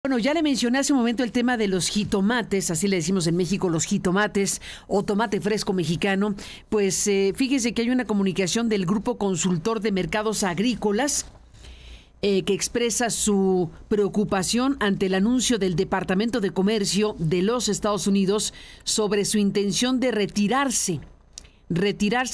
Bueno, ya le mencioné hace un momento el tema de los jitomates, así le decimos en México, los jitomates o tomate fresco mexicano. Pues fíjese que hay una comunicación del Grupo Consultor de Mercados Agrícolas que expresa su preocupación ante el anuncio del Departamento de Comercio de los Estados Unidos sobre su intención de retirarse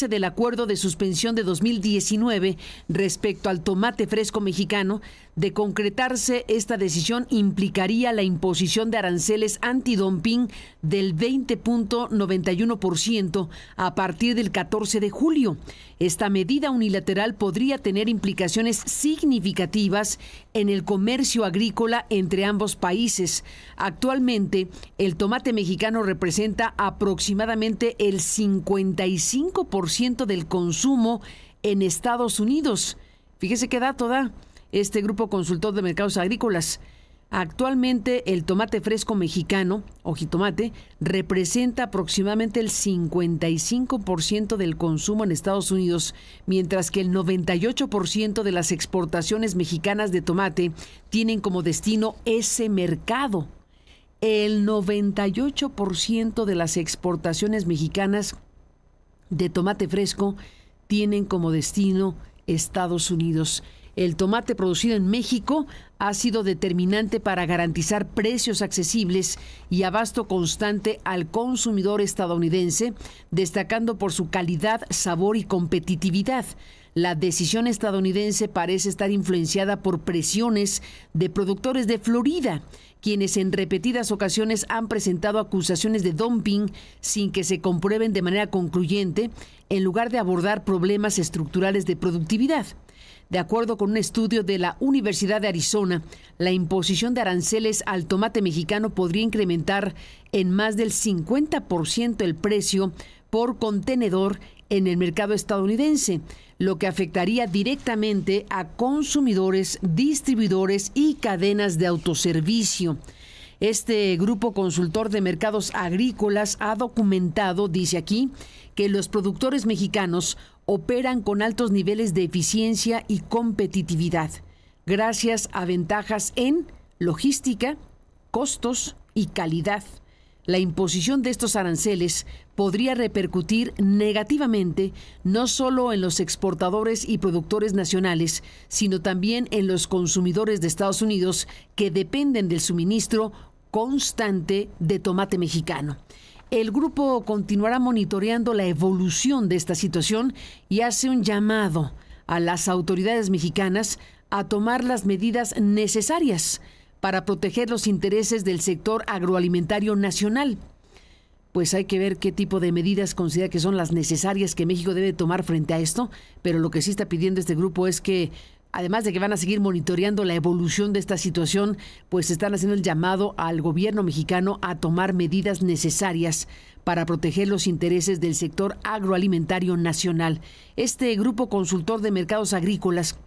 del acuerdo de suspensión de 2019 respecto al tomate fresco mexicano. De concretarse esta decisión, implicaría la imposición de aranceles antidumping del 20.91% a partir del 14 de julio. Esta medida unilateral podría tener implicaciones significativas en el comercio agrícola entre ambos países. Actualmente, el tomate mexicano representa aproximadamente el 55% del consumo en Estados Unidos. Fíjese qué dato da este Grupo Consultor de Mercados Agrícolas. Actualmente el tomate fresco mexicano, o jitomate, representa aproximadamente el 55% del consumo en Estados Unidos, mientras que el 98% de las exportaciones mexicanas de tomate tienen como destino ese mercado. El 98% de las exportaciones mexicanas de tomate fresco tienen como destino Estados Unidos. El tomate producido en México ha sido determinante para garantizar precios accesibles y abasto constante al consumidor estadounidense, destacando por su calidad, sabor y competitividad. La decisión estadounidense parece estar influenciada por presiones de productores de Florida, quienes en repetidas ocasiones han presentado acusaciones de dumping sin que se comprueben de manera concluyente, en lugar de abordar problemas estructurales de productividad. De acuerdo con un estudio de la Universidad de Arizona, la imposición de aranceles al tomate mexicano podría incrementar en más del 50% el precio por contenedor en el mercado estadounidense, lo que afectaría directamente a consumidores, distribuidores y cadenas de autoservicio. Este Grupo Consultor de Mercados Agrícolas ha documentado, dice aquí, que los productores mexicanos operan con altos niveles de eficiencia y competitividad, gracias a ventajas en logística, costos y calidad. La imposición de estos aranceles podría repercutir negativamente no solo en los exportadores y productores nacionales, sino también en los consumidores de Estados Unidos que dependen del suministro constante de tomate mexicano. El grupo continuará monitoreando la evolución de esta situación y hace un llamado a las autoridades mexicanas a tomar las medidas necesarias para proteger los intereses del sector agroalimentario nacional. Pues hay que ver qué tipo de medidas considera que son las necesarias que México debe tomar frente a esto, pero lo que sí está pidiendo este grupo es que, además de que van a seguir monitoreando la evolución de esta situación, pues están haciendo el llamado al gobierno mexicano a tomar medidas necesarias para proteger los intereses del sector agroalimentario nacional. Este Grupo Consultor de Mercados Agrícolas,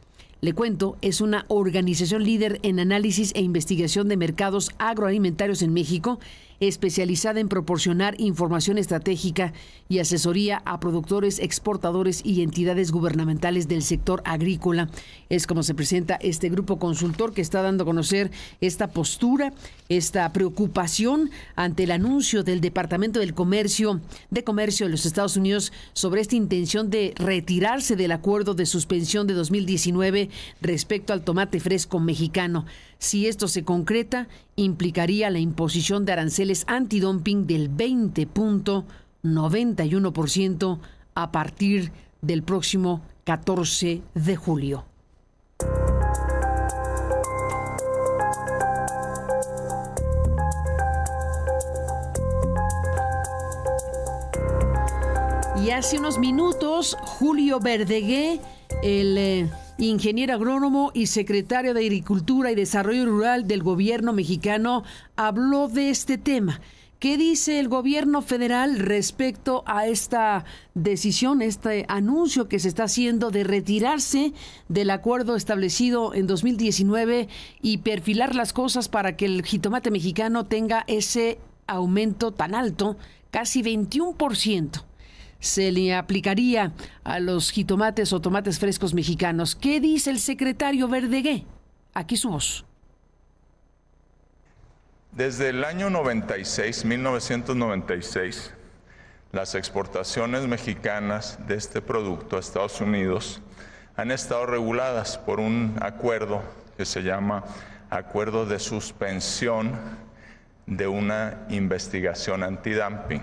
le cuento, es una organización líder en análisis e investigación de mercados agroalimentarios en México, especializada en proporcionar información estratégica y asesoría a productores, exportadores y entidades gubernamentales del sector agrícola. Es como se presenta este grupo consultor que está dando a conocer esta postura, esta preocupación ante el anuncio del Departamento de Comercio de los Estados Unidos sobre esta intención de retirarse del acuerdo de suspensión de 2019 respecto al tomate fresco mexicano. Si esto se concreta, implicaría la imposición de aranceles antidumping del 20.91% a partir del próximo 14 de julio. Y hace unos minutos, Julio Verdegué, el ingeniero agrónomo y secretario de Agricultura y Desarrollo Rural del gobierno mexicano, habló de este tema. ¿Qué dice el gobierno federal respecto a esta decisión, este anuncio que se está haciendo de retirarse del acuerdo establecido en 2019 y perfilar las cosas para que el jitomate mexicano tenga ese aumento tan alto, casi 21%? Se le aplicaría a los jitomates o tomates frescos mexicanos. ¿Qué dice el secretario Verdegué? Aquí su voz. Desde el año 96, 1996, las exportaciones mexicanas de este producto a Estados Unidos han estado reguladas por un acuerdo que se llama Acuerdo de Suspensión de una investigación antidumping.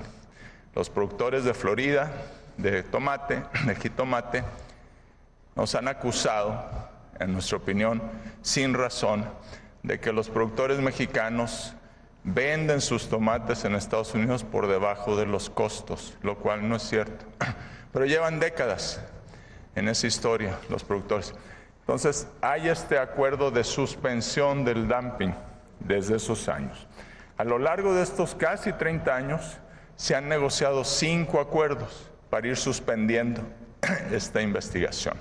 Los productores de Florida, de tomate, de jitomate, nos han acusado, en nuestra opinión, sin razón, de que los productores mexicanos venden sus tomates en Estados Unidos por debajo de los costos, lo cual no es cierto. Pero llevan décadas en esa historia los productores. Entonces, hay este acuerdo de suspensión del dumping desde esos años. A lo largo de estos casi 30 años, se han negociado 5 acuerdos para ir suspendiendo esta investigación.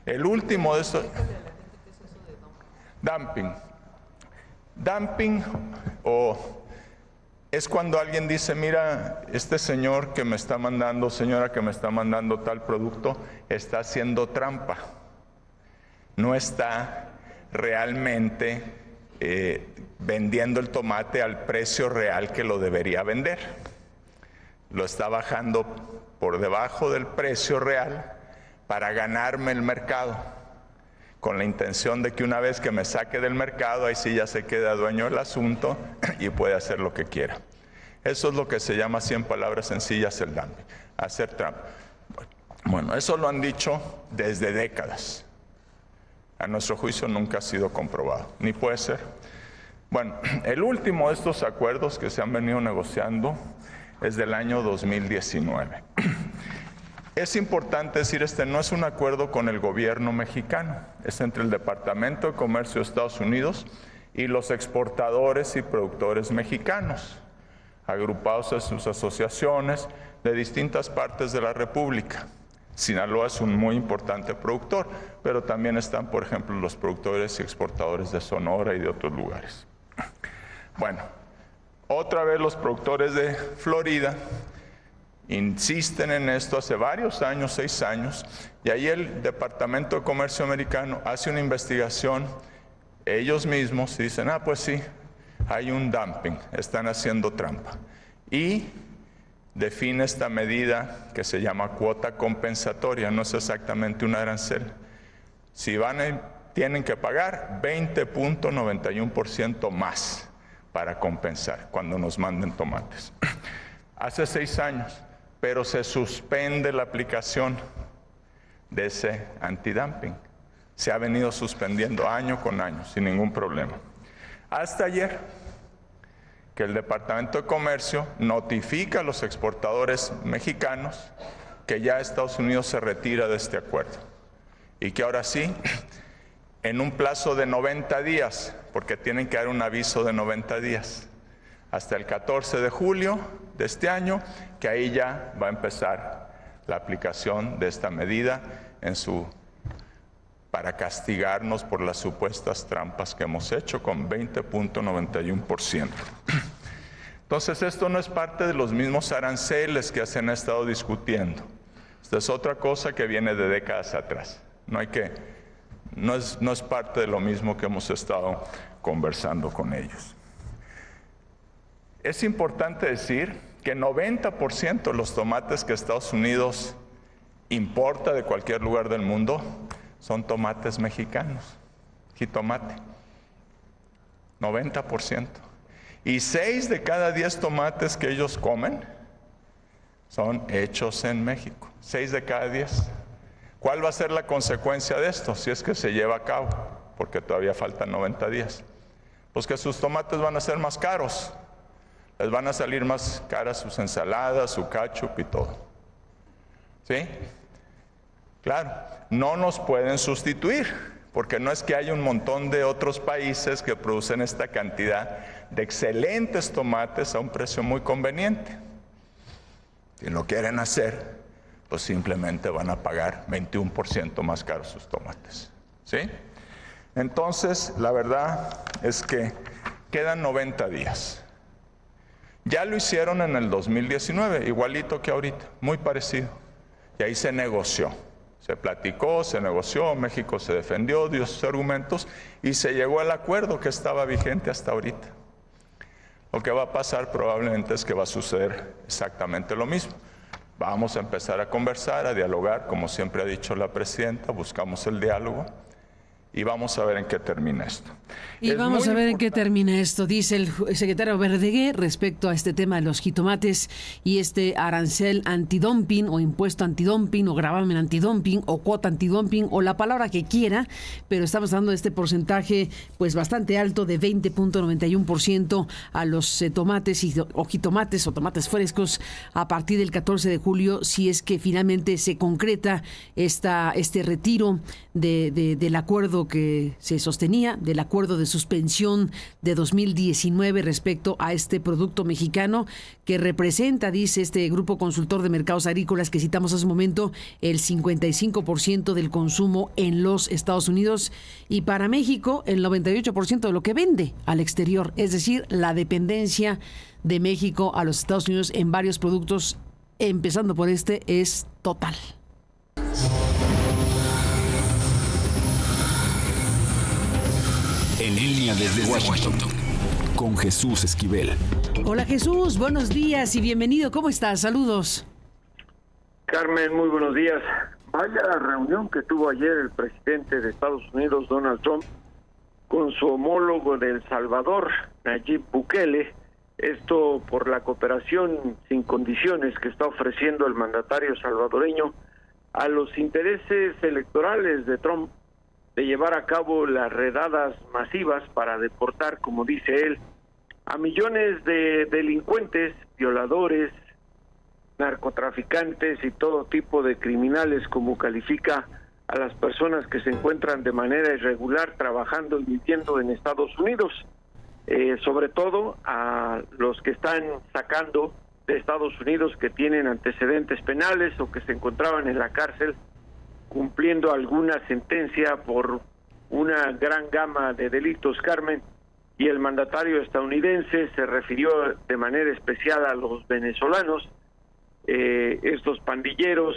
El último de estos... Dumping. Dumping es cuando alguien dice, mira, este señor que me está mandando, señora que me está mandando tal producto, está haciendo trampa. No está realmente vendiendo el tomate al precio real que lo debería vender. Lo está bajando por debajo del precio real para ganarme el mercado, con la intención de que una vez que me saque del mercado, ahí sí ya se queda dueño del asunto y puede hacer lo que quiera. Eso es lo que se llama, así en palabras sencillas, el dumping, hacer trampa. Bueno, eso lo han dicho desde décadas. A nuestro juicio nunca ha sido comprobado, ni puede ser. Bueno, el último de estos acuerdos que se han venido negociando es del año 2019. Es importante decir, este no es un acuerdo con el gobierno mexicano, es entre el Departamento de Comercio de Estados Unidos y los exportadores y productores mexicanos, agrupados en sus asociaciones de distintas partes de la República. Sinaloa es un muy importante productor, pero también están, por ejemplo, los productores y exportadores de Sonora y de otros lugares. Bueno, otra vez los productores de Florida insisten en esto hace varios años, 6 años, y ahí el Departamento de Comercio americano hace una investigación, ellos mismos, y dicen, pues sí, hay un dumping, están haciendo trampa. Y define esta medida que se llama cuota compensatoria, no es exactamente un arancel. Si tienen que pagar 20.91% más para compensar cuando nos manden tomates. Hace 6 años, pero se suspende la aplicación de ese antidumping. Se ha venido suspendiendo año con año, sin ningún problema. Hasta ayer, que el Departamento de Comercio notifica a los exportadores mexicanos que ya Estados Unidos se retira de este acuerdo y que ahora sí, en un plazo de 90 días, porque tienen que dar un aviso de 90 días, hasta el 14 de julio de este año, que ahí ya va a empezar la aplicación de esta medida para castigarnos por las supuestas trampas que hemos hecho con 20.91%. Entonces, esto no es parte de los mismos aranceles que se han estado discutiendo. Esta es otra cosa que viene de décadas atrás. No es parte de lo mismo que hemos estado conversando con ellos. Es importante decir que 90% de los tomates que Estados Unidos importa de cualquier lugar del mundo son tomates mexicanos, jitomate, 90%. Y 6 de cada 10 tomates que ellos comen son hechos en México, 6 de cada 10. ¿Cuál va a ser la consecuencia de esto si es que se lleva a cabo? Porque todavía faltan 90 días. Pues que sus tomates van a ser más caros, les van a salir más caras sus ensaladas, su ketchup y todo. ¿Sí? Claro, no nos pueden sustituir, porque no es que haya un montón de otros países que producen esta cantidad de excelentes tomates a un precio muy conveniente. Si lo quieren hacer, pues simplemente van a pagar 21% más caros sus tomates. ¿Sí? Entonces, la verdad es que quedan 90 días. Ya lo hicieron en el 2019, igualito que ahorita, muy parecido. Y ahí se negoció. Se platicó, se negoció, México se defendió, dio sus argumentos y se llegó al acuerdo que estaba vigente hasta ahorita. Lo que va a pasar probablemente es que va a suceder exactamente lo mismo. Vamos a empezar a conversar, a dialogar, como siempre ha dicho la presidenta, buscamos el diálogo y vamos a ver en qué termina esto. Y vamos a ver en qué termina esto, dice el secretario Verdaguer respecto a este tema de los jitomates y este arancel antidumping o impuesto antidumping o gravamen antidumping o cuota antidumping o la palabra que quiera, pero estamos dando este porcentaje pues bastante alto de 20.91% a los tomates o jitomates o tomates frescos a partir del 14 de julio, si es que finalmente se concreta este retiro del acuerdo que se sostenía, del acuerdo de suspensión de 2019 respecto a este producto mexicano que representa, dice este grupo consultor de mercados agrícolas que citamos hace un momento, el 55% del consumo en los Estados Unidos y para México el 98% de lo que vende al exterior, es decir, la dependencia de México a los Estados Unidos en varios productos, empezando por este, es total. En línea desde Washington, con Jesús Esquivel. Hola Jesús, buenos días y bienvenido. ¿Cómo estás? Saludos. Carmen, muy buenos días. Vaya reunión que tuvo ayer el presidente de Estados Unidos, Donald Trump, con su homólogo de El Salvador, Nayib Bukele. Esto por la cooperación sin condiciones que está ofreciendo el mandatario salvadoreño a los intereses electorales de Trump, de llevar a cabo las redadas masivas para deportar, como dice él, a millones de delincuentes, violadores, narcotraficantes y todo tipo de criminales, como califica a las personas que se encuentran de manera irregular trabajando y viviendo en Estados Unidos, sobre todo a los que están sacando de Estados Unidos que tienen antecedentes penales o que se encontraban en la cárcel cumpliendo alguna sentencia por una gran gama de delitos, Carmen, y el mandatario estadounidense se refirió de manera especial a los venezolanos, estos pandilleros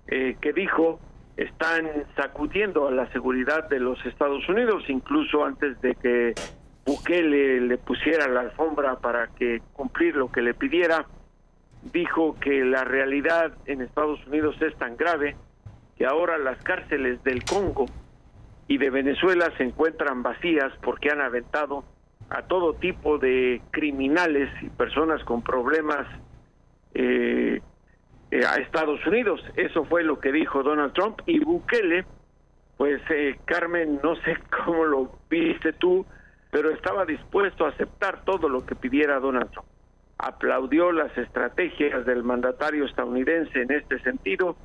que dijo están sacudiendo a la seguridad de los Estados Unidos, incluso antes de que Bukele le pusiera la alfombra para que cumplir lo que le pidiera, dijo que la realidad en Estados Unidos es tan grave que ahora las cárceles del Congo y de Venezuela se encuentran vacías porque han aventado a todo tipo de criminales y personas con problemas a Estados Unidos. Eso fue lo que dijo Donald Trump. Y Bukele, pues Carmen, no sé cómo lo viste tú, pero estaba dispuesto a aceptar todo lo que pidiera Donald Trump. Aplaudió las estrategias del mandatario estadounidense en este sentido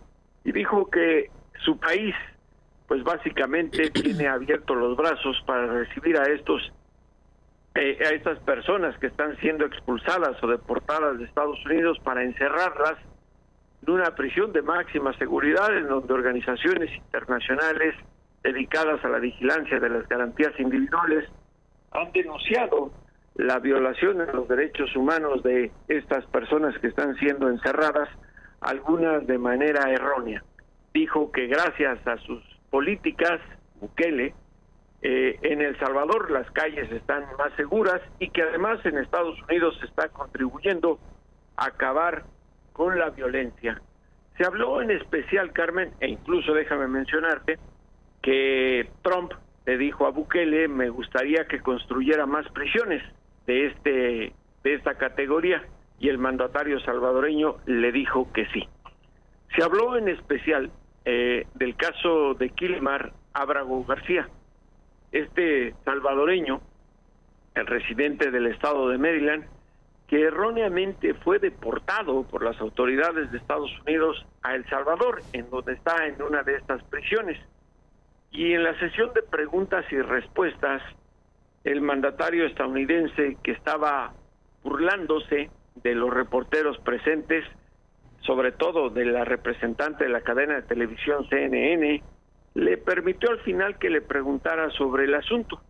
y dijo que su país, pues básicamente tiene abiertos los brazos para recibir a estas personas que están siendo expulsadas o deportadas de Estados Unidos para encerrarlas en una prisión de máxima seguridad en donde organizaciones internacionales dedicadas a la vigilancia de las garantías individuales han denunciado la violación de los derechos humanos de estas personas que están siendo encerradas, algunas de manera errónea. Dijo que gracias a sus políticas, Bukele, en El Salvador las calles están más seguras y que además en Estados Unidos se está contribuyendo a acabar con la violencia. Se habló en especial, Carmen, e incluso déjame mencionarte, que Trump le dijo a Bukele, me gustaría que construyera más prisiones de esta categoría, y el mandatario salvadoreño le dijo que sí. Se habló en especial del caso de Kilmar Ábrago García, este salvadoreño, el residente del estado de Maryland, que erróneamente fue deportado por las autoridades de Estados Unidos a El Salvador, en donde está en una de estas prisiones. Y en la sesión de preguntas y respuestas, el mandatario estadounidense, que estaba burlándose de los reporteros presentes, sobre todo de la representante de la cadena de televisión CNN, le permitió al final que le preguntara sobre el asunto.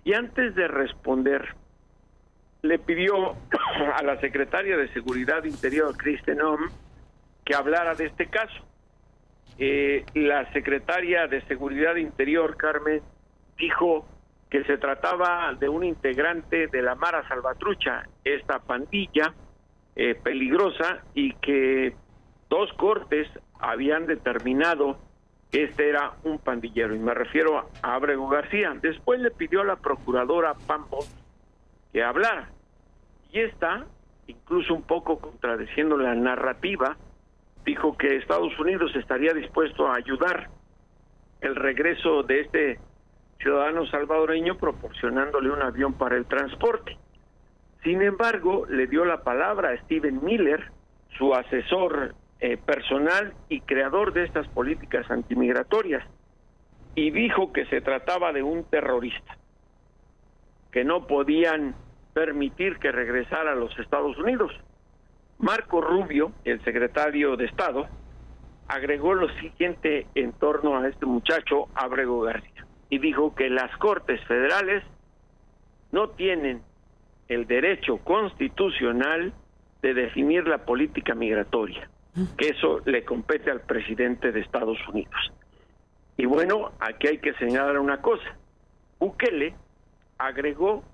Y antes de responder, le pidió a la secretaria de Seguridad Interior, Kristi Noem, que hablara de este caso. La secretaria de Seguridad Interior, Carmen, dijo que se trataba de un integrante de la Mara Salvatrucha, esta pandilla peligrosa, y que 2 cortes habían determinado que este era un pandillero, y me refiero a Ábrego García. Después le pidió a la procuradora Pam Bondi que hablara, y esta, incluso un poco contradiciendo la narrativa, dijo que Estados Unidos estaría dispuesto a ayudar el regreso de este ciudadano salvadoreño proporcionándole un avión para el transporte. Sin embargo, le dio la palabra a Steven Miller, su asesor personal y creador de estas políticas antimigratorias, y dijo que se trataba de un terrorista, que no podían permitir que regresara a los Estados Unidos. Marco Rubio, el secretario de Estado, agregó lo siguiente en torno a este muchacho Ábrego García, y dijo que las Cortes Federales no tienen el derecho constitucional de definir la política migratoria, que eso le compete al presidente de Estados Unidos. Y bueno, aquí hay que señalar una cosa. Bukele agregó,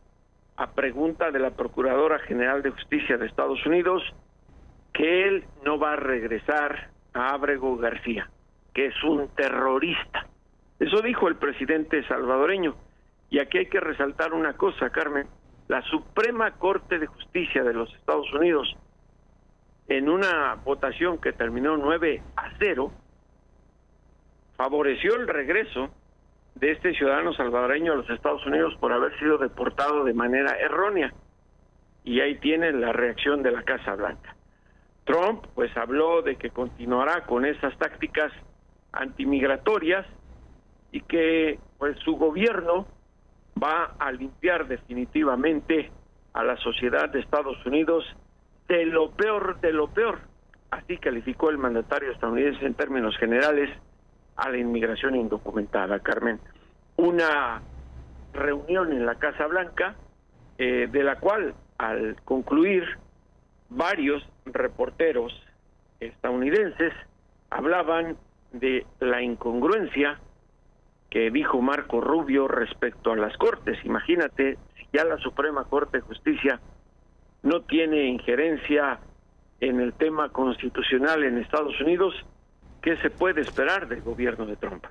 a pregunta de la Procuradora General de Justicia de Estados Unidos, que él no va a regresar a Ábrego García, que es un terrorista. Eso dijo el presidente salvadoreño. Y aquí hay que resaltar una cosa, Carmen. La Suprema Corte de Justicia de los Estados Unidos, en una votación que terminó 9-0, favoreció el regreso de este ciudadano salvadoreño a los Estados Unidos por haber sido deportado de manera errónea. Y ahí tienen la reacción de la Casa Blanca. Trump pues habló de que continuará con esas tácticas antimigratorias y que pues su gobierno va a limpiar definitivamente a la sociedad de Estados Unidos de lo peor de lo peor. Así calificó el mandatario estadounidense en términos generales a la inmigración indocumentada, Carmen. Una reunión en la Casa Blanca, de la cual al concluir varios reporteros estadounidenses hablaban de la incongruencia que dijo Marco Rubio respecto a las Cortes. Imagínate, si ya la Suprema Corte de Justicia no tiene injerencia en el tema constitucional en Estados Unidos, ¿qué se puede esperar del gobierno de Trump?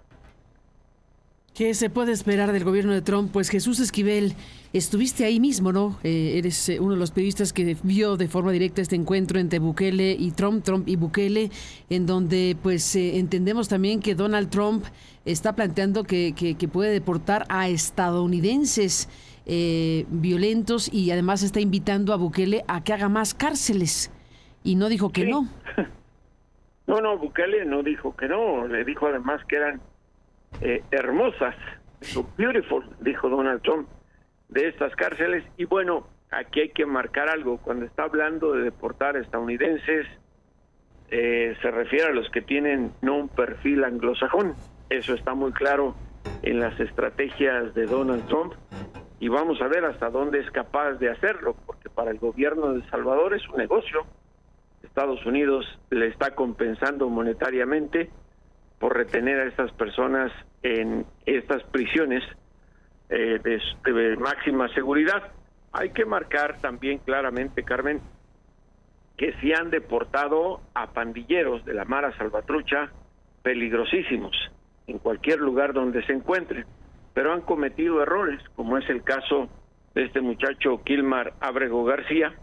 ¿Qué se puede esperar del gobierno de Trump? Pues Jesús Esquivel, estuviste ahí mismo, ¿no? Eres uno de los periodistas que vio de forma directa este encuentro entre Bukele y Trump y Bukele, en donde pues entendemos también que Donald Trump está planteando que puede deportar a estadounidenses violentos, y además está invitando a Bukele a que haga más cárceles, y no dijo que no. No, Bukele no dijo que no, le dijo además que eran hermosas, so beautiful, dijo Donald Trump, de estas cárceles. Y bueno, aquí hay que marcar algo. Cuando está hablando de deportar estadounidenses, se refiere a los que tienen no un perfil anglosajón. Eso está muy claro en las estrategias de Donald Trump, y vamos a ver hasta dónde es capaz de hacerlo, porque para el gobierno de El Salvador es un negocio. Estados Unidos le está compensando monetariamente por retener a estas personas en estas prisiones de máxima seguridad. Hay que marcar también claramente, Carmen, que sí han deportado a pandilleros de la Mara Salvatrucha peligrosísimos en cualquier lugar donde se encuentren, pero han cometido errores, como es el caso de este muchacho Kilmar Ábrego García.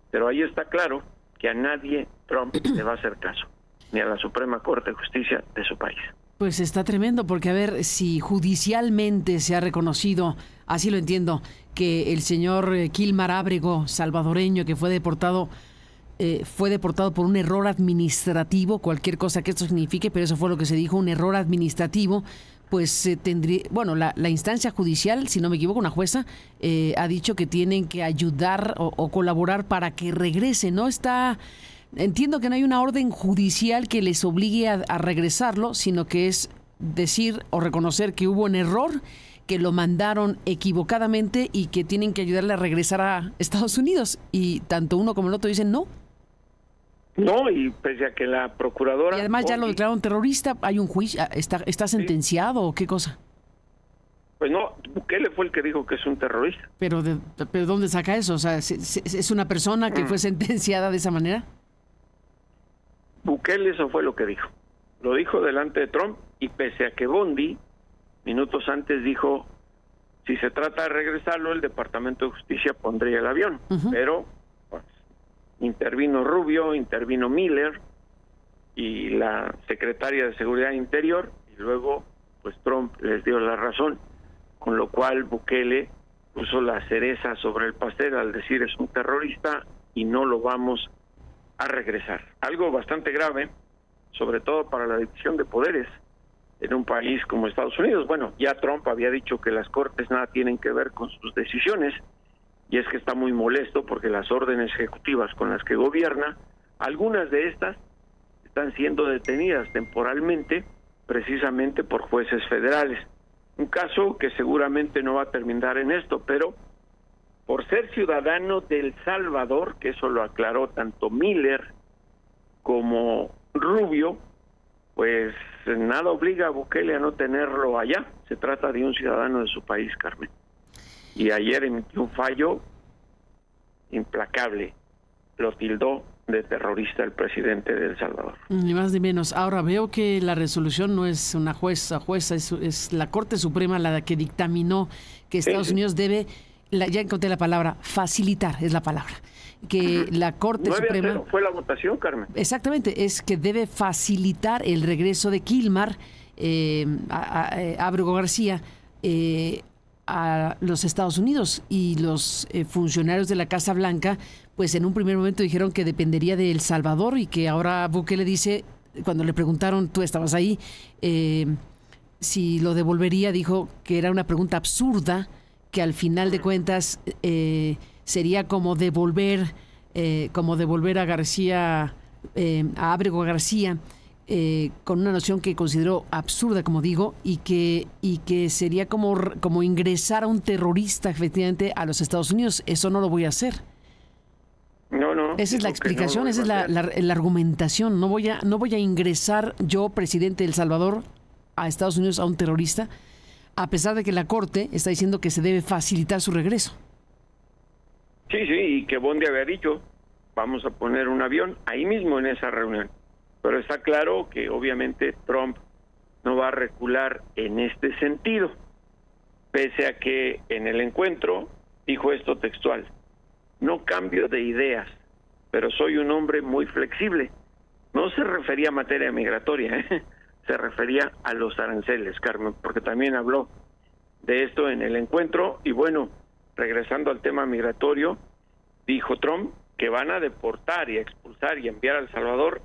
Pero ahí está claro que a nadie Trump le va a hacer caso, ni a la Suprema Corte de Justicia de su país. Pues está tremendo, porque a ver, si judicialmente se ha reconocido, así lo entiendo, que el señor Kilmar Ábrego, salvadoreño, que fue deportado por un error administrativo, cualquier cosa que esto signifique, pero eso fue lo que se dijo, un error administrativo, pues tendría, bueno, la instancia judicial, si no me equivoco, una jueza, ha dicho que tienen que ayudar o colaborar para que regrese, ¿no? Entiendo que no hay una orden judicial que les obligue a regresarlo, sino que es decir o reconocer que hubo un error, que lo mandaron equivocadamente y que tienen que ayudarle a regresar a Estados Unidos. Y tanto uno como el otro dicen no. No, y pese a que la procuradora... Y además ya lo declararon terrorista, hay un juicio, ¿está sentenciado o qué cosa? Pues no, Bukele fue el que dijo que es un terrorista. ¿Pero dónde saca eso? O sea, ¿es una persona que fue sentenciada de esa manera? Bukele eso fue lo que dijo. Lo dijo delante de Trump, y pese a que Bondi, minutos antes, dijo, si se trata de regresarlo, el Departamento de Justicia pondría el avión. Pero pues, intervino Rubio, intervino Miller y la secretaria de Seguridad Interior, y luego pues Trump les dio la razón, con lo cual Bukele puso la cereza sobre el pastel al decir es un terrorista y no lo vamos a regresar. Algo bastante grave, sobre todo para la división de poderes en un país como Estados Unidos. Bueno, ya Trump había dicho que las cortes nada tienen que ver con sus decisiones, y es que está muy molesto porque las órdenes ejecutivas con las que gobierna, algunas de estas están siendo detenidas temporalmente precisamente por jueces federales. Un caso que seguramente no va a terminar en esto, pero por ser ciudadano de El Salvador, que eso lo aclaró tanto Miller como Rubio, pues nada obliga a Bukele a no tenerlo allá. Se trata de un ciudadano de su país, Carmen. Y ayer emitió un fallo implacable. Lo tildó de terrorista el presidente de El Salvador. Ni más ni menos. Ahora veo que la resolución no es una jueza, es la Corte Suprema la que dictaminó que Estados Unidos debe, ya encontré la palabra, facilitar, es la palabra, que la Corte Suprema... fue la votación, Carmen. Exactamente, es que debe facilitar el regreso de Kilmar, Abrego García, a los Estados Unidos, y los funcionarios de la Casa Blanca pues en un primer momento dijeron que dependería de El Salvador, y que ahora Bukele dice, cuando le preguntaron, tú estabas ahí, si lo devolvería, dijo que era una pregunta absurda, que al final de cuentas sería como devolver a García, a Abrego García, con una noción que consideró absurda, como digo, y que sería como ingresar a un terrorista efectivamente a los Estados Unidos. Eso no lo voy a hacer. No. Esa es la explicación, esa es la argumentación. No voy a ingresar yo, presidente de El Salvador, a Estados Unidos a un terrorista, a pesar de que la Corte está diciendo que se debe facilitar su regreso. Sí, y que Bondi había dicho, vamos a poner un avión ahí mismo en esa reunión. Pero está claro que obviamente Trump no va a recular en este sentido, pese a que en el encuentro dijo esto textual: no cambio de ideas, pero soy un hombre muy flexible. No se refería a materia migratoria, se refería a los aranceles, Carmen, porque también habló de esto en el encuentro. Y bueno, regresando al tema migratorio, dijo Trump que van a deportar y expulsar y enviar a El Salvador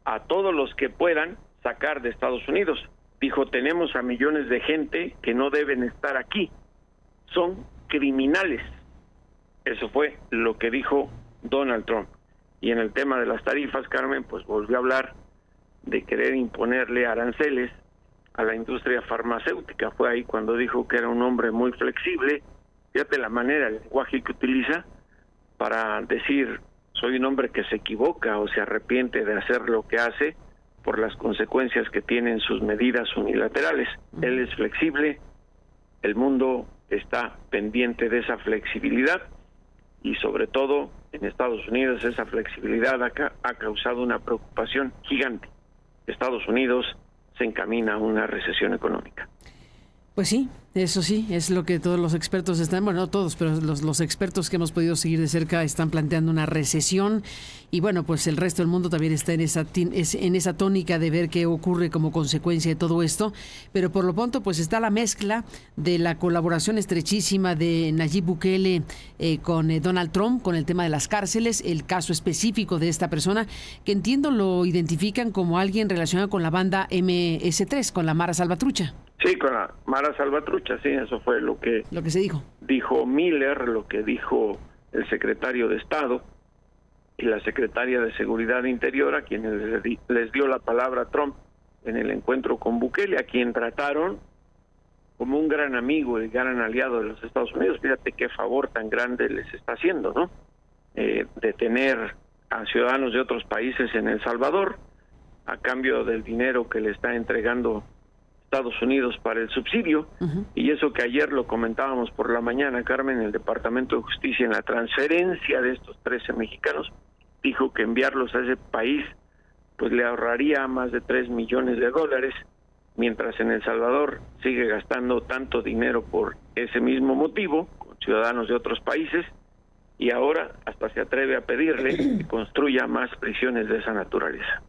a todos los que puedan sacar de Estados Unidos. Dijo, tenemos a millones de gente que no deben estar aquí, son criminales. Eso fue lo que dijo Donald Trump. Y en el tema de las tarifas, Carmen, pues volvió a hablar de querer imponerle aranceles a la industria farmacéutica. Fue ahí cuando dijo que era un hombre muy flexible. Fíjate la manera, el lenguaje que utiliza para decir, soy un hombre que se equivoca o se arrepiente de hacer lo que hace por las consecuencias que tienen sus medidas unilaterales. Él es flexible, el mundo está pendiente de esa flexibilidad, y sobre todo en Estados Unidos esa flexibilidad ha causado una preocupación gigante. Estados Unidos se encamina a una recesión económica. Pues sí, eso sí, es lo que todos los expertos están, bueno, no todos, pero los expertos que hemos podido seguir de cerca están planteando una recesión, y bueno, pues el resto del mundo también está en esa tónica de ver qué ocurre como consecuencia de todo esto. Pero por lo pronto pues está la mezcla de la colaboración estrechísima de Nayib Bukele con Donald Trump, con el tema de las cárceles, el caso específico de esta persona, que entiendo lo identifican como alguien relacionado con la banda MS-3, con la Mara Salvatrucha. Sí, con la Mara Salvatrucha, sí, eso fue lo que se dijo. Dijo Miller, lo que dijo el secretario de Estado y la secretaria de Seguridad Interior, a quienes les dio la palabra a Trump en el encuentro con Bukele, a quien trataron como un gran amigo y gran aliado de los Estados Unidos. Fíjate qué favor tan grande les está haciendo, ¿no? De tener a ciudadanos de otros países en El Salvador, a cambio del dinero que le está entregando Estados Unidos para el subsidio, y eso que ayer lo comentábamos por la mañana, Carmen, el Departamento de Justicia, en la transferencia de estos 13 mexicanos, dijo que enviarlos a ese país pues le ahorraría más de $3 millones, mientras en El Salvador sigue gastando tanto dinero por ese mismo motivo, con ciudadanos de otros países, y ahora hasta se atreve a pedirle que construya más prisiones de esa naturaleza.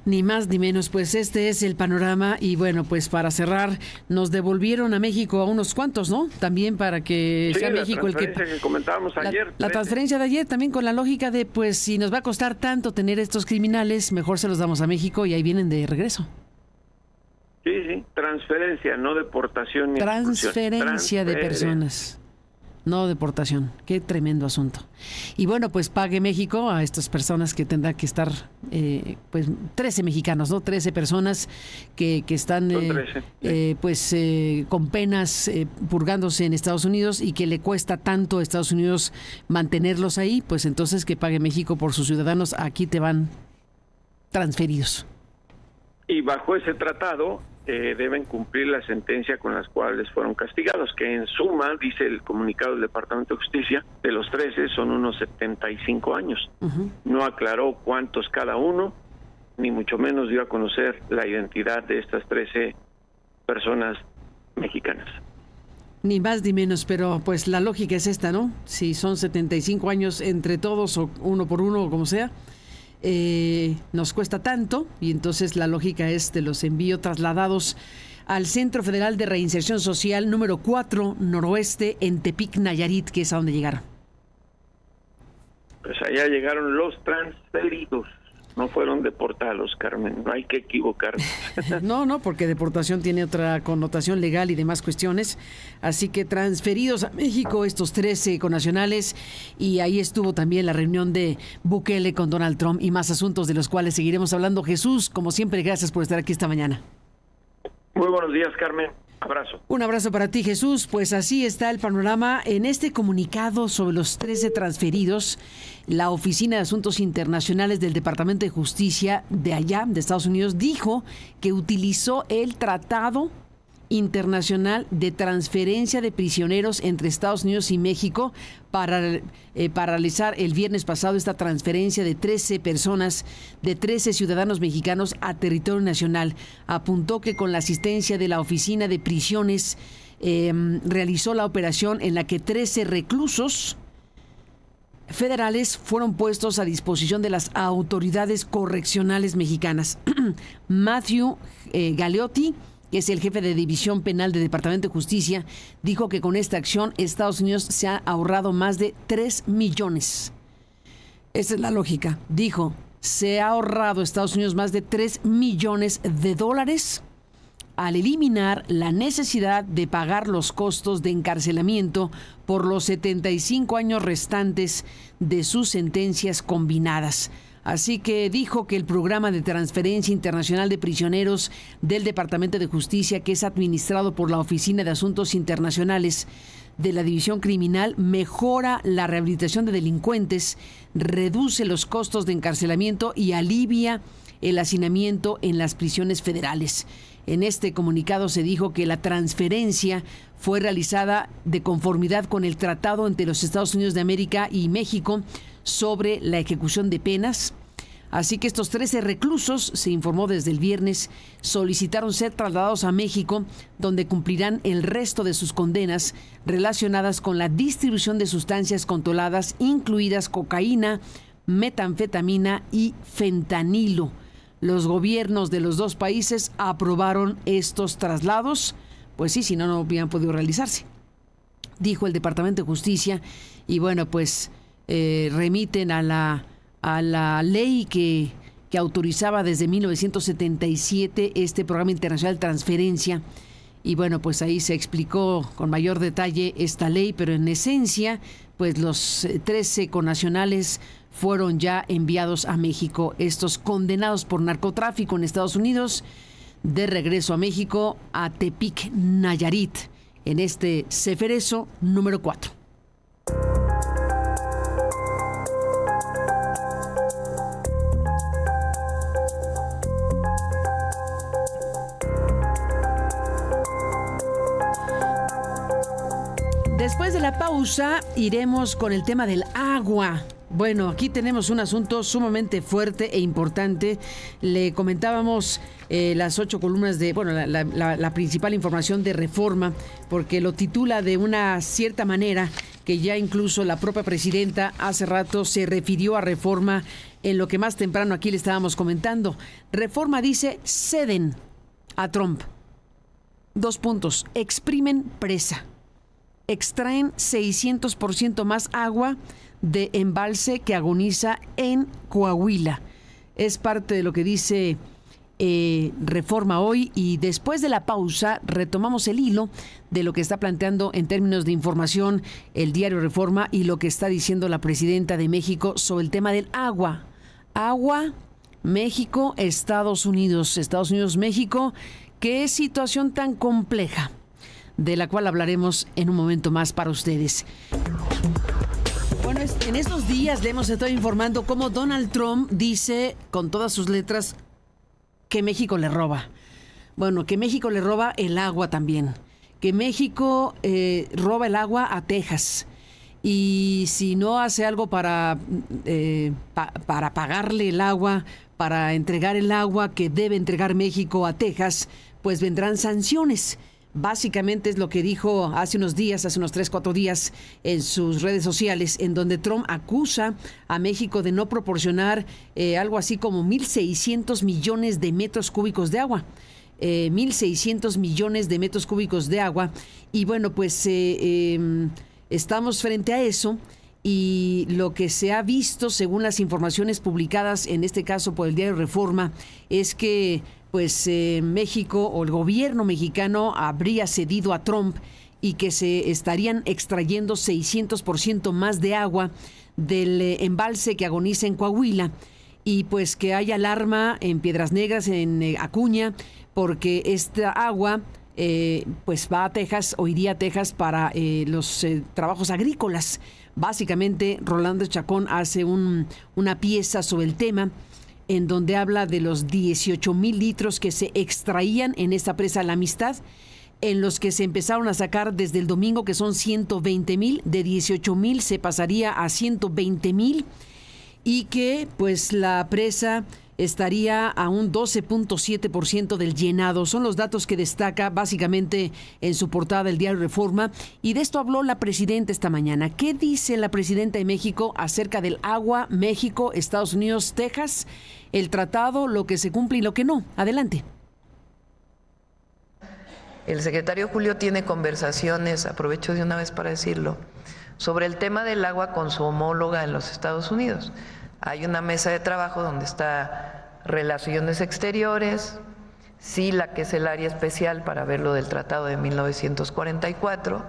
Ni más ni menos, pues este es el panorama. Y bueno, pues para cerrar, nos devolvieron a México a unos cuantos, ¿no? También para que sea México el que comentábamos ayer. La transferencia de ayer también con la lógica de, pues si nos va a costar tanto tener estos criminales, mejor se los damos a México y ahí vienen de regreso. Sí, transferencia, no deportación ni transferencia de personas. No deportación. Qué tremendo asunto. Y bueno, pues pague México a estas personas que tendrá que estar, pues 13 mexicanos, ¿no? 13 personas que están con penas purgándose en Estados Unidos y que le cuesta tanto a Estados Unidos mantenerlos ahí, pues entonces que pague México por sus ciudadanos. Aquí te van transferidos. Y bajo ese tratado deben cumplir la sentencia con las cuales fueron castigados, que en suma, dice el comunicado del Departamento de Justicia, de los 13 son unos 75 años. No aclaró cuántos cada uno, ni mucho menos dio a conocer la identidad de estas 13 personas mexicanas. Ni más ni menos, pero pues la lógica es esta, ¿no? Si son 75 años entre todos o uno por uno o como sea, nos cuesta tanto, y entonces la lógica es de los envíos trasladados al Centro Federal de Reinserción Social número 4 Noroeste en Tepic, Nayarit, que es a donde llegaron. Pues allá llegaron los transferidos, no fueron deportados, Carmen, no hay que equivocarse. No, porque deportación tiene otra connotación legal y demás cuestiones, así que transferidos a México estos 13 connacionales, y ahí estuvo también la reunión de Bukele con Donald Trump y más asuntos de los cuales seguiremos hablando. Jesús, como siempre, gracias por estar aquí esta mañana. Muy buenos días, Carmen. Abrazo. Un abrazo para ti, Jesús. Pues así está el panorama. En este comunicado sobre los 13 transferidos, la Oficina de Asuntos Internacionales del Departamento de Justicia de allá, de Estados Unidos, dijo que utilizó el Tratado Internacional de Transferencia de Prisioneros entre Estados Unidos y México para realizar el viernes pasado esta transferencia de 13 personas, de 13 ciudadanos mexicanos a territorio nacional. Apuntó que con la asistencia de la Oficina de Prisiones realizó la operación en la que 13 reclusos federales fueron puestos a disposición de las autoridades correccionales mexicanas. Matthew Galeotti, que es el jefe de División Penal del Departamento de Justicia, dijo que con esta acción Estados Unidos se ha ahorrado más de 3 millones. Esa es la lógica. Dijo, se ha ahorrado Estados Unidos más de $3 millones al eliminar la necesidad de pagar los costos de encarcelamiento por los 75 años restantes de sus sentencias combinadas. Así que dijo que el programa de transferencia internacional de prisioneros del Departamento de Justicia, que es administrado por la Oficina de Asuntos Internacionales de la División Criminal, mejora la rehabilitación de delincuentes, reduce los costos de encarcelamiento y alivia el hacinamiento en las prisiones federales. En este comunicado se dijo que la transferencia fue realizada de conformidad con el tratado entre los Estados Unidos de América y México sobre la ejecución de penas. Así que estos 13 reclusos, se informó desde el viernes, solicitaron ser trasladados a México, donde cumplirán el resto de sus condenas relacionadas con la distribución de sustancias controladas, incluidas cocaína, metanfetamina y fentanilo. Los gobiernos de los dos países aprobaron estos traslados, pues sí, si no, no hubieran podido realizarse, dijo el Departamento de Justicia. Y bueno, pues remiten a la ley que autorizaba desde 1977 este programa internacional de transferencia. Y bueno, pues ahí se explicó con mayor detalle esta ley, pero en esencia, pues los 13 connacionales fueron ya enviados a México. Estos condenados por narcotráfico en Estados Unidos, de regreso a México, a Tepic, Nayarit, en este Ceferezo número 4. Después de la pausa, iremos con el tema del agua. Bueno, aquí tenemos un asunto sumamente fuerte e importante. Le comentábamos las 8 columnas de, bueno, la principal información de Reforma, porque lo titula de una cierta manera que ya incluso la propia presidenta hace rato se refirió a Reforma en lo que más temprano aquí le estábamos comentando. Reforma dice, ceden a Trump. 2 puntos, exprimen presa. Extraen 600% más agua de embalse que agoniza en Coahuila. Es parte de lo que dice Reforma hoy, y después de la pausa retomamos el hilo de lo que está planteando en términos de información el diario Reforma y lo que está diciendo la presidenta de México sobre el tema del agua. Agua, México, Estados Unidos, México. Qué situación tan compleja, de la cual hablaremos en un momento más para ustedes. Bueno, en estos días le hemos estado informando cómo Donald Trump dice con todas sus letras que México le roba. Bueno, que México le roba el agua también. Que México roba el agua a Texas. Y si no hace algo para pagarle el agua, para entregar el agua que debe entregar México a Texas, pues vendrán sanciones. Básicamente es lo que dijo hace unos 3, 4 días en sus redes sociales, en donde Trump acusa a México de no proporcionar algo así como 1.600 millones de metros cúbicos de agua. 1.600 millones de metros cúbicos de agua. Y bueno, pues estamos frente a eso. Y lo que se ha visto, según las informaciones publicadas, en este caso por el diario Reforma, es que pues México o el gobierno mexicano habría cedido a Trump y que se estarían extrayendo 600% más de agua del embalse que agoniza en Coahuila, y pues que hay alarma en Piedras Negras, en Acuña, porque esta agua pues va a Texas o iría a Texas para los trabajos agrícolas. Básicamente, Rolando Chacón hace una pieza sobre el tema, en donde habla de los 18,000 litros que se extraían en esta presa La Amistad, en los que se empezaron a sacar desde el domingo, que son 120,000, de 18,000 se pasaría a 120,000, y que pues la presa estaría a un 12.7% del llenado. Son los datos que destaca básicamente en su portada el diario Reforma, y de esto habló la presidenta esta mañana. ¿Qué dice la presidenta de México acerca del agua México, Estados Unidos, Texas, el tratado, lo que se cumple y lo que no? Adelante. El secretario Julio tiene conversaciones, aprovecho de una vez para decirlo, sobre el tema del agua con su homóloga en los Estados Unidos. Hay una mesa de trabajo donde está Relaciones Exteriores, SILA, que es el área especial para ver lo del Tratado de 1944,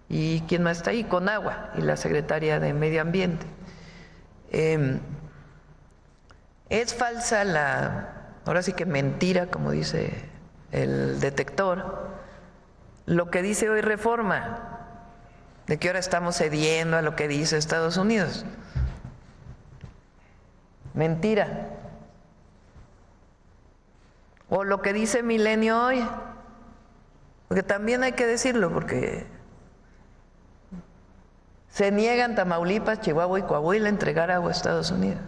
y ¿quién más está ahí? Conagua y la secretaria de Medio Ambiente. Es falsa ahora sí que mentira, como dice el detector, lo que dice hoy Reforma, de que ahora estamos cediendo a lo que dice Estados Unidos. Mentira. O lo que dice Milenio hoy, porque también hay que decirlo, porque se niegan Tamaulipas, Chihuahua y Coahuila a entregar agua a Estados Unidos.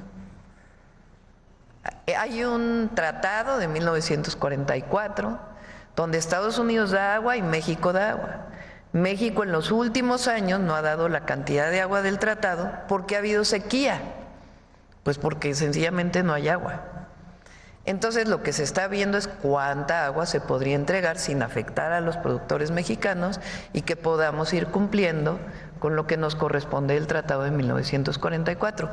Hay un tratado de 1944 donde Estados Unidos da agua y México da agua. México en los últimos años no ha dado la cantidad de agua del tratado porque ha habido sequía, pues porque sencillamente no hay agua. Entonces lo que se está viendo es cuánta agua se podría entregar sin afectar a los productores mexicanos y que podamos ir cumpliendo con lo que nos corresponde del Tratado de 1944.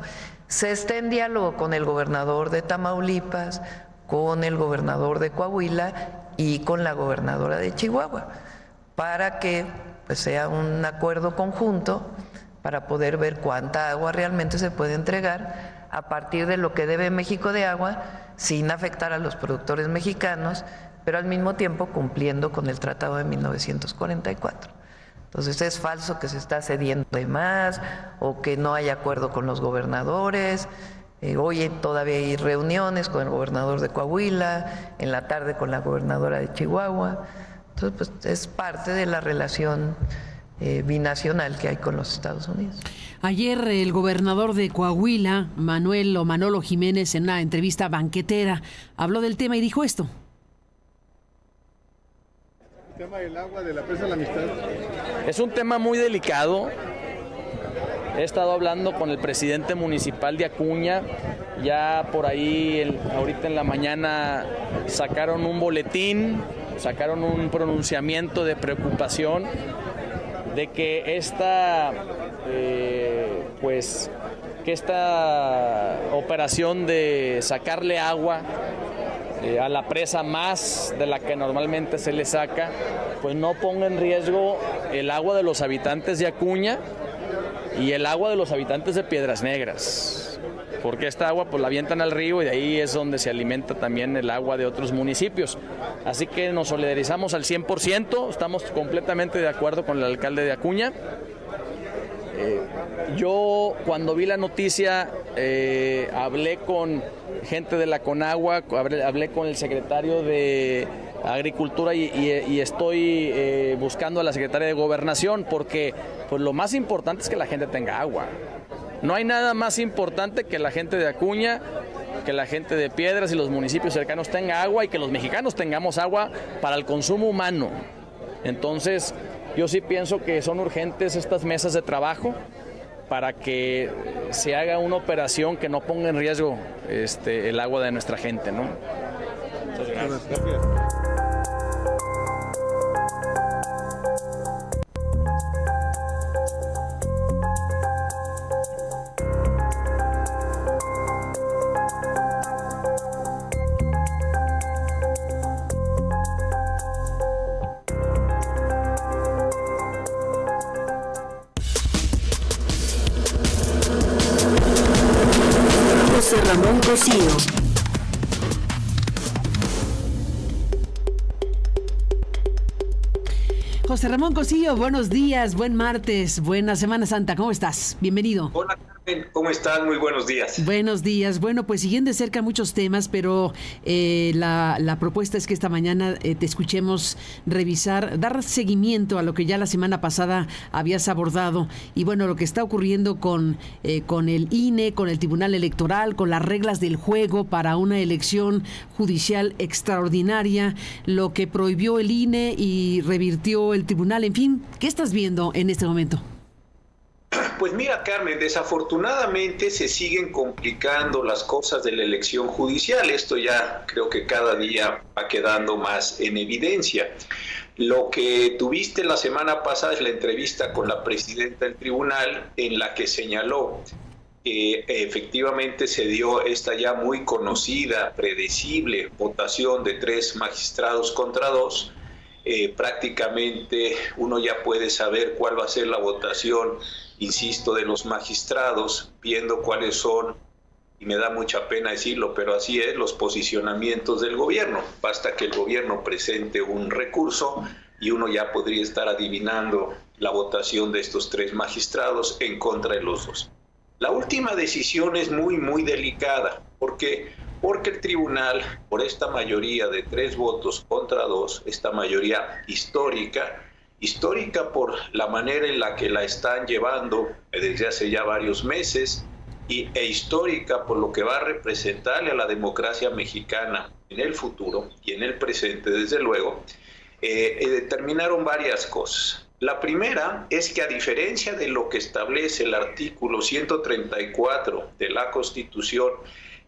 Se está en diálogo con el gobernador de Tamaulipas, con el gobernador de Coahuila y con la gobernadora de Chihuahua, para que pues sea un acuerdo conjunto para poder ver cuánta agua realmente se puede entregar a partir de lo que debe México de agua, sin afectar a los productores mexicanos, pero al mismo tiempo cumpliendo con el Tratado de 1944. Entonces es falso que se está cediendo de más o que no hay acuerdo con los gobernadores. Hoy todavía hay reuniones con el gobernador de Coahuila, en la tarde con la gobernadora de Chihuahua. Entonces, pues es parte de la relación binacional que hay con los Estados Unidos. Ayer el gobernador de Coahuila, Manolo Jiménez, en una entrevista banquetera, habló del tema y dijo esto. El tema del agua de la presa de la Amistad. Es un tema muy delicado. He estado hablando con el presidente municipal de Acuña. Ya por ahí, ahorita en la mañana, sacaron un boletín, sacaron un pronunciamiento de preocupación de que esta operación de sacarle agua a la presa más de la que normalmente se le saca, pues no ponga en riesgo el agua de los habitantes de Acuña y el agua de los habitantes de Piedras Negras, porque esta agua pues la avientan al río y de ahí es donde se alimenta también el agua de otros municipios. Así que nos solidarizamos al 100%, estamos completamente de acuerdo con el alcalde de Acuña. Yo cuando vi la noticia hablé con gente de la Conagua, hablé con el secretario de Agricultura y estoy buscando a la secretaria de Gobernación, porque pues lo más importante es que la gente tenga agua. No hay nada más importante que la gente de Acuña, que la gente de Piedras y los municipios cercanos tenga agua y que los mexicanos tengamos agua para el consumo humano. Entonces, yo sí pienso que son urgentes estas mesas de trabajo para que se haga una operación que no ponga en riesgo el agua de nuestra gente, ¿no? Muchas gracias. José Ramón Cosío. José Ramón Cosío, buenos días, buen martes, buena Semana Santa, ¿cómo estás? Bienvenido. Hola Carmen, ¿cómo estás? Muy buenos días. Buenos días, bueno, pues siguiendo de cerca muchos temas, pero la propuesta es que esta mañana te escuchemos revisar, dar seguimiento a lo que ya la semana pasada habías abordado y bueno, lo que está ocurriendo con el INE, con el Tribunal Electoral, con las reglas del juego para una elección judicial extraordinaria, lo que prohibió el INE y revirtió el tribunal, en fin, ¿qué estás viendo en este momento? Pues mira, Carmen, desafortunadamente se siguen complicando las cosas de la elección judicial. Esto ya creo que cada día va quedando más en evidencia. Lo que tuviste la semana pasada es la entrevista con la presidenta del tribunal en la que señaló que efectivamente se dio esta ya muy conocida, predecible votación de 3 magistrados contra 2. Prácticamente uno ya puede saber cuál va a ser la votación, insisto, de los magistrados, viendo cuáles son, y me da mucha pena decirlo, pero así es, los posicionamientos del gobierno. Basta que el gobierno presente un recurso y uno ya podría estar adivinando la votación de estos 3 magistrados en contra de los 2. La última decisión es muy, muy delicada, porque el tribunal, por esta mayoría de 3 votos contra 2, esta mayoría histórica por la manera en la que la están llevando desde hace ya varios meses, e histórica por lo que va a representarle a la democracia mexicana en el futuro y en el presente, desde luego, determinaron varias cosas. La primera es que, a diferencia de lo que establece el artículo 134 de la Constitución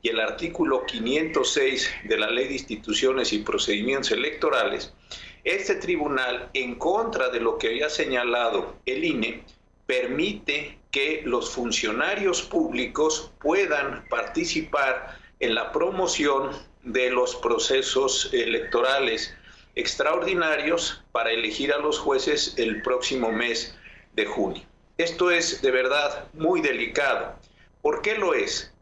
y el artículo 506 de la Ley de Instituciones y Procedimientos Electorales, este tribunal, en contra de lo que había señalado el INE, permite que los funcionarios públicos puedan participar en la promoción de los procesos electorales extraordinarios para elegir a los jueces el próximo mes de junio. Esto es de verdad muy delicado. ¿Por qué lo es?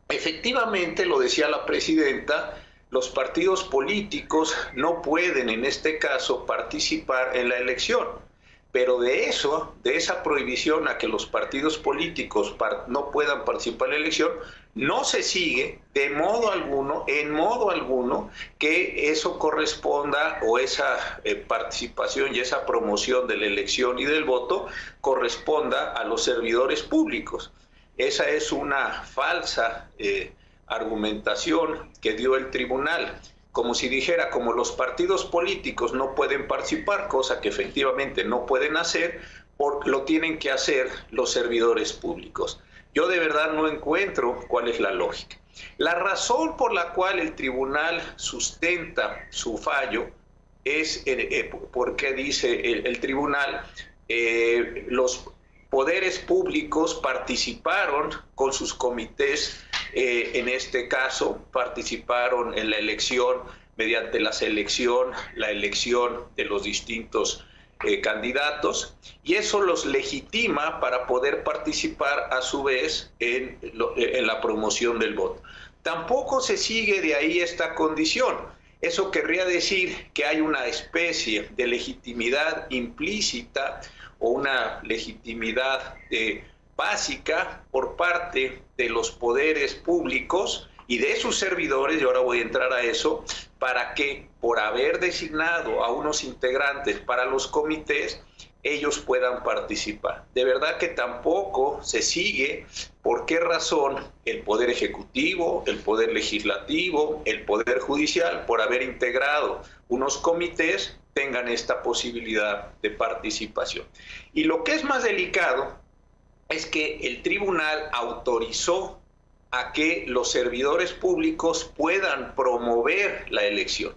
Efectivamente, lo decía la presidenta, los partidos políticos no pueden en este caso participar en la elección, Pero de esa prohibición a que los partidos políticos no puedan participar en la elección, no se sigue en modo alguno, que eso corresponda, o esa participación y esa promoción de la elección y del voto corresponda a los servidores públicos. Esa es una falsa argumentación que dio el tribunal, como si dijera, como los partidos políticos no pueden participar, cosa que efectivamente no pueden hacer, lo tienen que hacer los servidores públicos. Yo de verdad no encuentro cuál es la lógica. La razón por la cual el tribunal sustenta su fallo es porque dice el tribunal, los poderes públicos participaron con sus comités, en este caso participaron en la elección, mediante la elección de los distintos candidatos, y eso los legitima para poder participar a su vez en la promoción del voto. Tampoco se sigue de ahí esta condición. Eso querría decir que hay una especie de legitimidad implícita o una legitimidad básica por parte de los poderes públicos y de sus servidores, y ahora voy a entrar a eso, para que por haber designado a unos integrantes para los comités, ellos puedan participar. De verdad que tampoco se sigue por qué razón el Poder Ejecutivo, el Poder Legislativo, el Poder Judicial, por haber integrado unos comités, tengan esta posibilidad de participación. Y lo que es más delicado es que el tribunal autorizó a que los servidores públicos puedan promover la elección.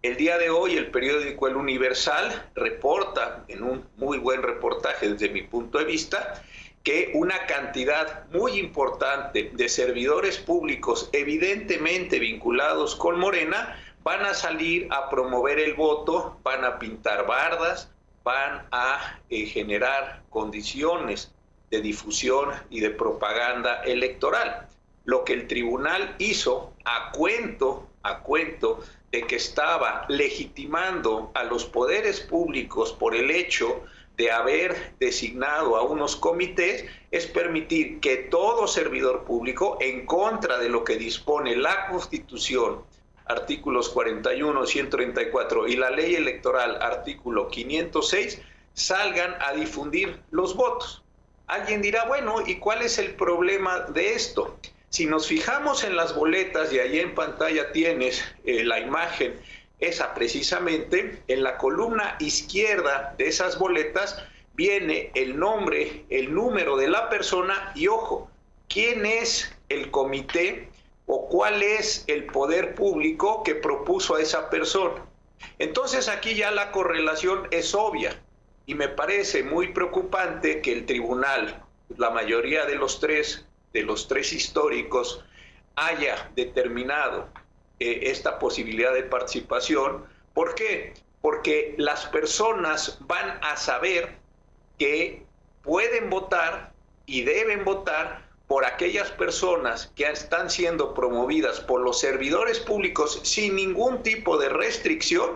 El día de hoy el periódico El Universal reporta, en un muy buen reportaje desde mi punto de vista, que una cantidad muy importante de servidores públicos evidentemente vinculados con Morena van a salir a promover el voto, van a pintar bardas, van a generar condiciones de difusión y de propaganda electoral. Lo que el tribunal hizo a cuento de que estaba legitimando a los poderes públicos por el hecho de haber designado a unos comités, es permitir que todo servidor público, en contra de lo que dispone la Constitución, artículos 41, 134, y la ley electoral, artículo 506, salgan a difundir los votos. Alguien dirá, bueno, ¿y cuál es el problema de esto? Si nos fijamos en las boletas, y ahí en pantalla tienes la imagen, esa precisamente, en la columna izquierda de esas boletas viene el nombre, el número de la persona y, ojo, quién es el comité o cuál es el poder público que propuso a esa persona. Entonces aquí ya la correlación es obvia y me parece muy preocupante que el tribunal, la mayoría de los tres históricos, haya determinado esta posibilidad de participación. ¿Por qué? Porque las personas van a saber que pueden votar y deben votar por aquellas personas que están siendo promovidas por los servidores públicos sin ningún tipo de restricción,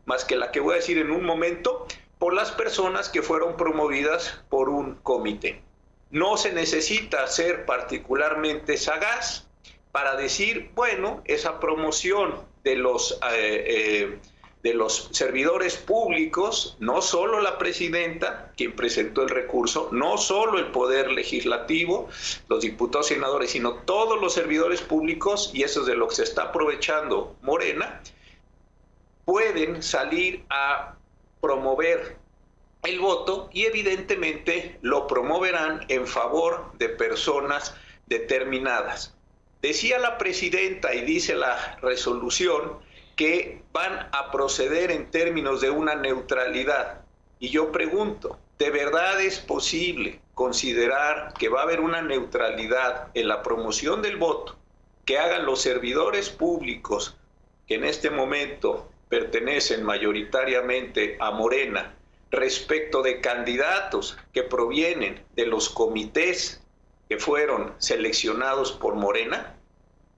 más que la que voy a decir en un momento, por las personas que fueron promovidas por un comité. No se necesita ser particularmente sagaz para decir, bueno, esa promoción de los servidores públicos, no solo la presidenta, quien presentó el recurso, no solo el Poder Legislativo, los diputados y senadores, sino todos los servidores públicos, y eso es de lo que se está aprovechando Morena, pueden salir a promover el voto y evidentemente lo promoverán en favor de personas determinadas. Decía la presidenta y dice la resolución que van a proceder en términos de una neutralidad. Y yo pregunto, ¿de verdad es posible considerar que va a haber una neutralidad en la promoción del voto que hagan los servidores públicos que en este momento pertenecen mayoritariamente a Morena respecto de candidatos que provienen de los comités que fueron seleccionados por Morena?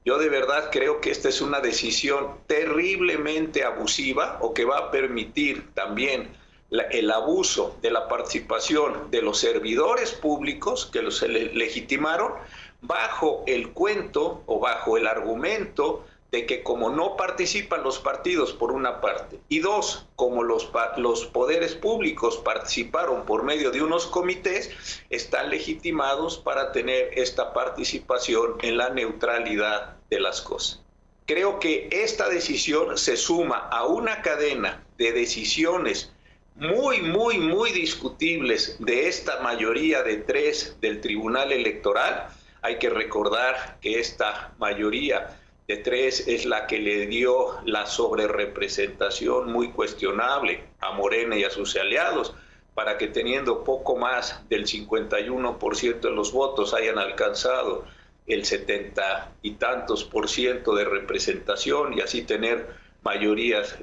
Yo de verdad creo que esta es una decisión terriblemente abusiva o que va a permitir también el abuso de la participación de los servidores públicos que los legitimaron bajo el cuento o bajo el argumento de que como no participan los partidos por una parte, y dos, como los poderes públicos participaron por medio de unos comités, están legitimados para tener esta participación en la neutralidad de las cosas. Creo que esta decisión se suma a una cadena de decisiones muy discutibles de esta mayoría de 3 del Tribunal Electoral. Hay que recordar que esta mayoría de 3 es la que le dio la sobrerepresentación muy cuestionable a Morena y a sus aliados, para que teniendo poco más del 51% de los votos hayan alcanzado el 70 y tantos % de representación y así tener mayorías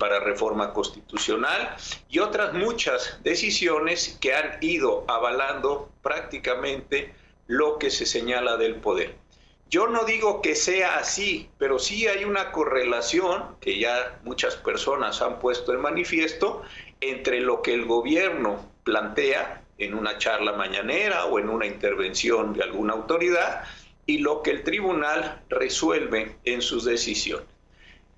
para reforma constitucional, y otras muchas decisiones que han ido avalando prácticamente lo que se señala del poder. Yo no digo que sea así, pero sí hay una correlación que ya muchas personas han puesto en manifiesto entre lo que el gobierno plantea en una charla mañanera o en una intervención de alguna autoridad y lo que el tribunal resuelve en sus decisiones.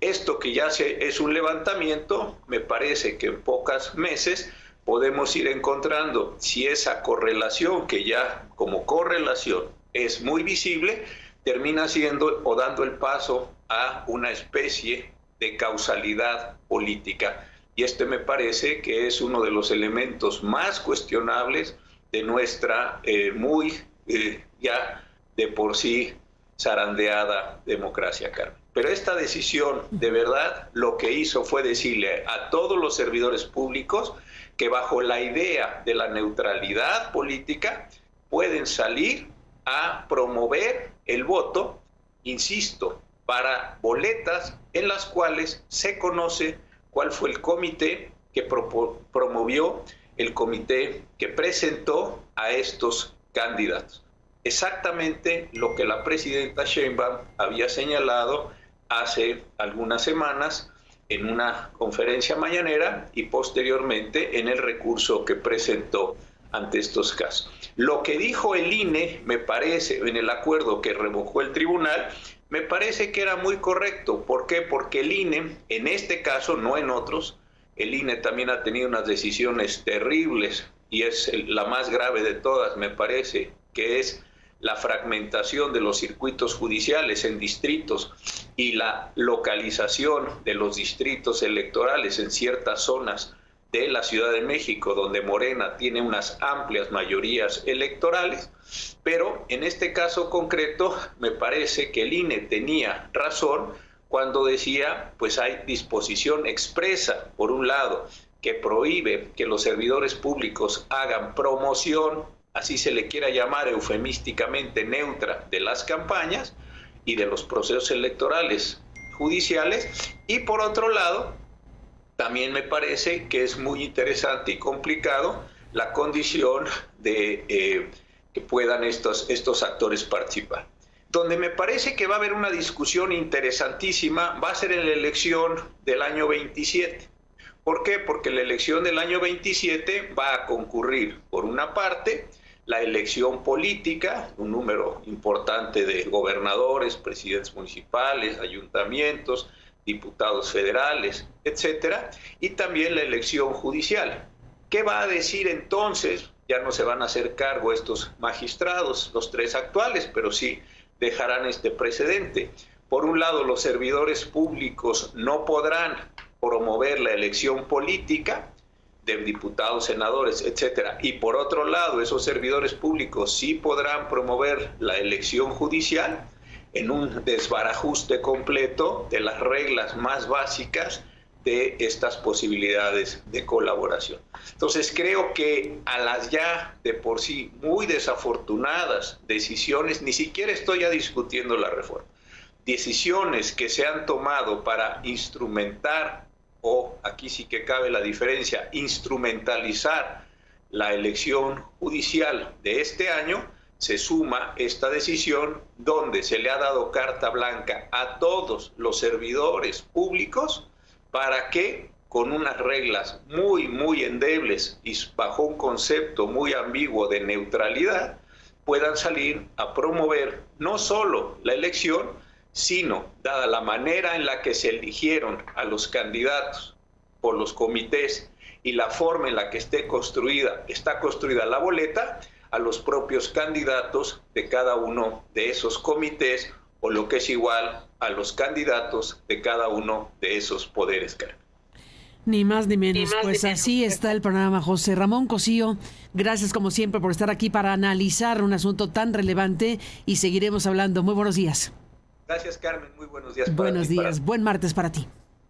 Esto que ya es un levantamiento, me parece que en pocos meses podemos ir encontrando si esa correlación, que ya como correlación es muy visible, termina siendo o dando el paso a una especie de causalidad política. Y este me parece que es uno de los elementos más cuestionables de nuestra ya de por sí zarandeada democracia, Carmen. Pero esta decisión, de verdad, lo que hizo fue decirle a todos los servidores públicos que bajo la idea de la neutralidad política pueden salir a promover el voto, insisto, para boletas en las cuales se conoce cuál fue el comité que promovió, el comité que presentó a estos candidatos. Exactamente lo que la presidenta Sheinbaum había señalado hace algunas semanas en una conferencia mañanera y posteriormente en el recurso que presentó ante estos casos. Lo que dijo el INE, me parece, en el acuerdo que revocó el tribunal, me parece que era muy correcto. ¿Por qué? Porque el INE, en este caso, no en otros, el INE también ha tenido unas decisiones terribles y es la más grave de todas, me parece, que es la fragmentación de los circuitos judiciales en distritos y la localización de los distritos electorales en ciertas zonas de la Ciudad de México, donde Morena tiene unas amplias mayorías electorales, pero en este caso concreto me parece que el INE tenía razón cuando decía, pues hay disposición expresa, por un lado, que prohíbe que los servidores públicos hagan promoción, así se le quiera llamar eufemísticamente neutra, de las campañas y de los procesos electorales judiciales, y por otro lado, también me parece que es muy interesante y complicado la condición de que puedan estos actores participar. Donde me parece que va a haber una discusión interesantísima va a ser en la elección del año 27. ¿Por qué? Porque la elección del año 27 va a concurrir, por una parte, la elección política, un número importante de gobernadores, presidentes municipales, ayuntamientos, diputados federales, etcétera, y también la elección judicial. ¿Qué va a decir entonces? Ya no se van a hacer cargo estos magistrados, los 3 actuales, pero sí dejarán este precedente. Por un lado, los servidores públicos no podrán promover la elección política de diputados, senadores, etcétera, y por otro lado, esos servidores públicos sí podrán promover la elección judicial, en un desbarajuste completo de las reglas más básicas de estas posibilidades de colaboración. Entonces creo que a las ya de por sí muy desafortunadas decisiones, ni siquiera estoy ya discutiendo la reforma, decisiones que se han tomado para instrumentar, o aquí sí que cabe la diferencia, instrumentalizar la elección judicial de este año, se suma esta decisión donde se le ha dado carta blanca a todos los servidores públicos para que con unas reglas muy endebles y bajo un concepto muy ambiguo de neutralidad, puedan salir a promover no solo la elección, sino, dada la manera en la que se eligieron a los candidatos por los comités y la forma en la que está construida la boleta, a los propios candidatos de cada uno de esos comités, o lo que es igual, a los candidatos de cada uno de esos poderes. Ni más ni menos. Pues así está el programa. José Ramón Cosío, gracias como siempre por estar aquí para analizar un asunto tan relevante y seguiremos hablando. Muy buenos días. Gracias, Carmen. Muy buenos días. Buenos días. Buen martes para ti.